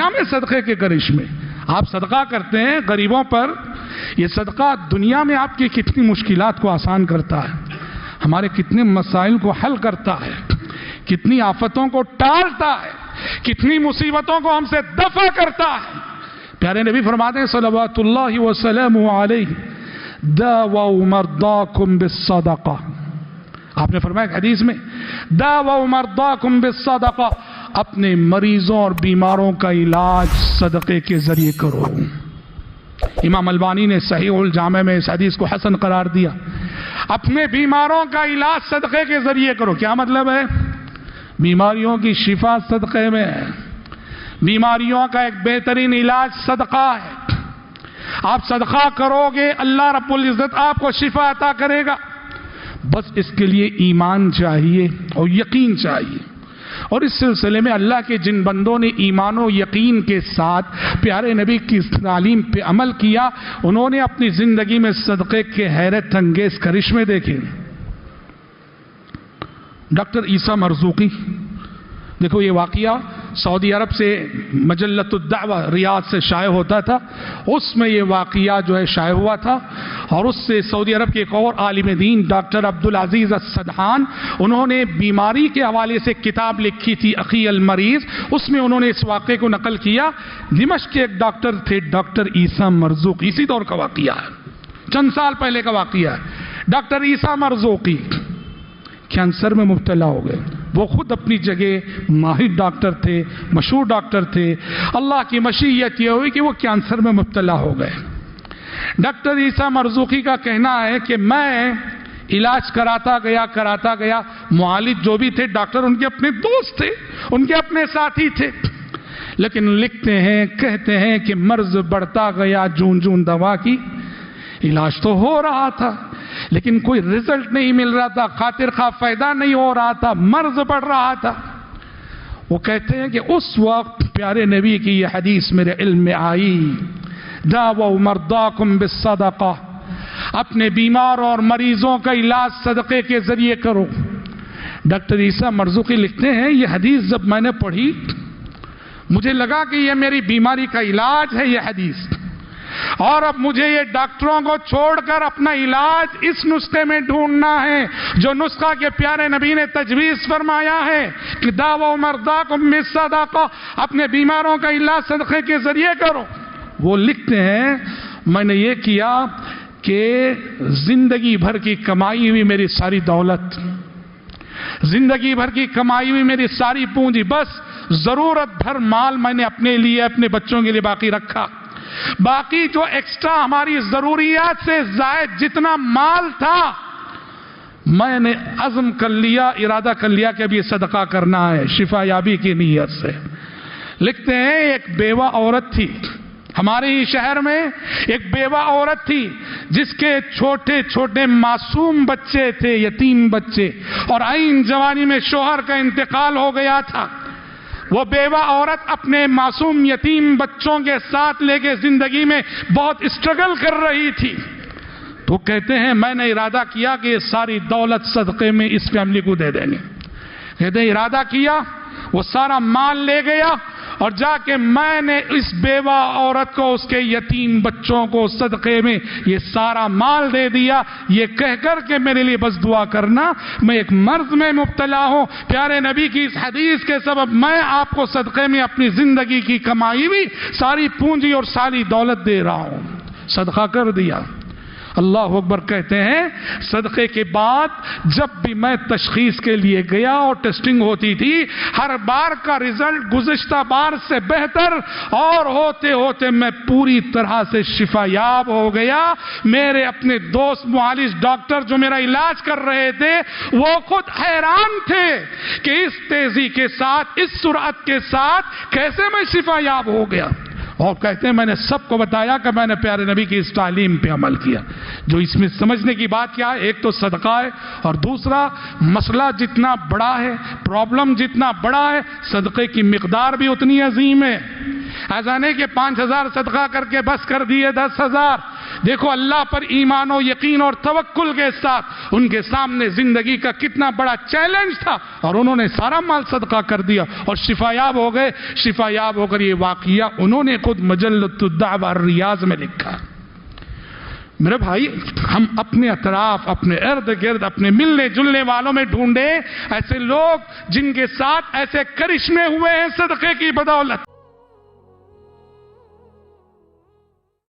دنیا میں صدقے کے کرشمے. آپ صدقہ کرتے ہیں غریبوں پر، یہ صدقہ دنیا میں آپ کی کتنی مشکلات کو آسان کرتا ہے، ہمارے کتنے مسائل کو حل کرتا ہے، کتنی آفتوں کو ٹالتا ہے، کتنی مصیبتوں کو ہم سے دفع کرتا ہے. پیارے نبی فرماتے ہیں صلوات اللہ وسلم علیہ، داووا مرضاکم بالصدقہ. آپ نے فرمایا حدیث میں، داووا مرضاکم بالصدقہ، اپنے مریضوں اور بیماروں کا علاج صدقے کے ذریعے کرو. امام البانی نے صحیح الجامع میں اس حدیث کو حسن قرار دیا. اپنے بیماروں کا علاج صدقے کے ذریعے کرو. کیا مطلب ہے؟ بیماریوں کی شفا صدقے میں ہے. بیماریوں کا ایک بہترین علاج صدقہ ہے. آپ صدقہ کرو گے اللہ رب العزت آپ کو شفا عطا کرے گا. بس اس کے لیے ایمان چاہیے اور یقین چاہیے. اور اس سلسلے میں اللہ کے جن بندوں نے ایمان و یقین کے ساتھ پیارے نبی کی تعلیم پہ عمل کیا، انہوں نے اپنی زندگی میں صدقے کے حیرت انگیز کرشمے دیکھے. ڈاکٹر عیسیٰ مرزوقی، دیکھو یہ واقعہ سعودی عرب سے مجلۃ الدعوہ ریاض سے شائع ہوتا تھا، اس میں یہ واقعہ جو ہے شائع ہوا تھا. اور اس سے سعودی عرب کے ایک اور عالم دین ڈاکٹر عبدالعزیز السدحان، انہوں نے بیماری کے حوالے سے کتاب لکھی تھی اخی المریض، اس میں انہوں نے اس واقعے کو نقل کیا. دمشق کے ایک ڈاکٹر تھے ڈاکٹر عیسیٰ مرزوقی، اسی دور کا واقعہ ہے، چند سال پہلے کا واقعہ ہے. ڈاکٹر عیسیٰ مرزوقی کینسر میں مبتلا ہو گئے. وہ خود اپنی جگہ ماہر ڈاکٹر تھے، مشہور ڈاکٹر تھے. اللہ کی مشیت یہ ہوئی کہ وہ کینسر میں مبتلا ہو گئے. ڈاکٹر عیسیٰ مرزوقی کا کہنا ہے کہ میں علاج کراتا گیا. معالج جو بھی تھے ڈاکٹر ان کے اپنے دوست تھے، ان کے اپنے ساتھی تھے. لیکن لکھتے ہیں کہتے ہیں کہ مرض بڑھتا گیا، جون جون دوا کی علاج تو ہو رہا تھا لیکن کوئی رزلٹ نہیں مل رہا تھا، خاطر خواہ فائدہ نہیں ہو رہا تھا، مرض بڑھ رہا تھا. وہ کہتے ہیں کہ اس وقت پیارے نبی کی یہ حدیث میرے علم میں آئی، داووا مرضاکم بالصدقہ، اپنے بیماروں اور مریضوں کا علاج صدقے کے ذریعے کرو. ڈاکٹر عیسیٰ مرزوقی لکھتے ہیں یہ حدیث جب میں نے پڑھی مجھے لگا کہ یہ میری بیماری کا علاج ہے یہ حدیث، اور اب مجھے یہ ڈاکٹروں کو چھوڑ کر اپنا علاج اس نسخے میں ڈھونڈنا ہے جو نسخہ کے پیارے نبی نے تجویز فرمایا ہے کہ داووا مرضاکم بالصدقہ، اپنے بیماروں کا علاج صدقے کے ذریعے کرو. وہ لکھتے ہیں میں نے یہ کیا کہ زندگی بھر کی کمائی ہوئی میری ساری دولت، زندگی بھر کی کمائی ہوئی میری ساری پونجی، بس ضرورت بھر مال میں نے اپنے لیے اپنے بچوں کے لیے باقی رکھا. باقی جو ایکسٹرا ہماری ضروریات سے زائد جتنا مال تھا میں نے عزم کر لیا، ارادہ کر لیا کہ اب یہ صدقہ کرنا ہے شفا یابی کی نیت سے. لکھتے ہیں ایک بیوہ عورت تھی ہمارے ہی شہر میں، ایک بیوہ عورت تھی جس کے چھوٹے چھوٹے معصوم بچے تھے، یتیم بچے، اور عین جوانی میں شوہر کا انتقال ہو گیا تھا. وہ بیوہ عورت اپنے معصوم یتیم بچوں کے ساتھ لے کے زندگی میں بہت اسٹرگل کر رہی تھی. تو کہتے ہیں میں نے ارادہ کیا کہ یہ ساری دولت صدقے میں اس فیملی کو دے دیں گے. کہتے ہیں ارادہ کیا، وہ سارا مال لے گیا اور جا کے میں نے اس بیوہ عورت کو، اس کے یتیم بچوں کو صدقے میں یہ سارا مال دے دیا، یہ کہہ کر کہ میرے لیے بس دعا کرنا، میں ایک مرض میں مبتلا ہوں، پیارے نبی کی اس حدیث کے سبب میں آپ کو صدقے میں اپنی زندگی کی کمائی بھی ساری پونجی اور ساری دولت دے رہا ہوں. صدقہ کر دیا. اللہ اکبر. کہتے ہیں صدقے کے بعد جب بھی میں تشخیص کے لیے گیا اور ٹیسٹنگ ہوتی تھی، ہر بار کا رزلٹ گزشتہ بار سے بہتر، اور ہوتے ہوتے میں پوری طرح سے شفا یاب ہو گیا. میرے اپنے دوست معالج ڈاکٹر جو میرا علاج کر رہے تھے وہ خود حیران تھے کہ اس تیزی کے ساتھ، اس سرعت کے ساتھ کیسے میں شفا یاب ہو گیا. اور کہتے ہیں میں نے سب کو بتایا کہ میں نے پیارے نبی کی اس تعلیم پہ عمل کیا. جو اس میں سمجھنے کی بات کیا ہے، ایک تو صدقہ ہے، اور دوسرا مسئلہ جتنا بڑا ہے، پرابلم جتنا بڑا ہے، صدقے کی مقدار بھی اتنی عظیم ہے. ایسا نہیں کہ 5,000 صدقہ کر کے بس کر دیے 10,000. دیکھو اللہ پر ایمان و یقین اور توکل کے ساتھ ان کے سامنے زندگی کا کتنا بڑا چیلنج تھا، اور انہوں نے سارا مال صدقہ کر دیا اور شفایاب ہو گئے۔ شفایاب ہو کر یہ واقعہ انہوں نے خود مجلۃ الدعوہ الریاض میں لکھا۔ میرے بھائی، ہم اپنے اطراف، اپنے ارد گرد، اپنے ملنے جلنے والوں میں ڈھونڈیں ایسے لوگ جن کے ساتھ ایسے کرشمے ہوئے ہیں صدقے کی بدولت۔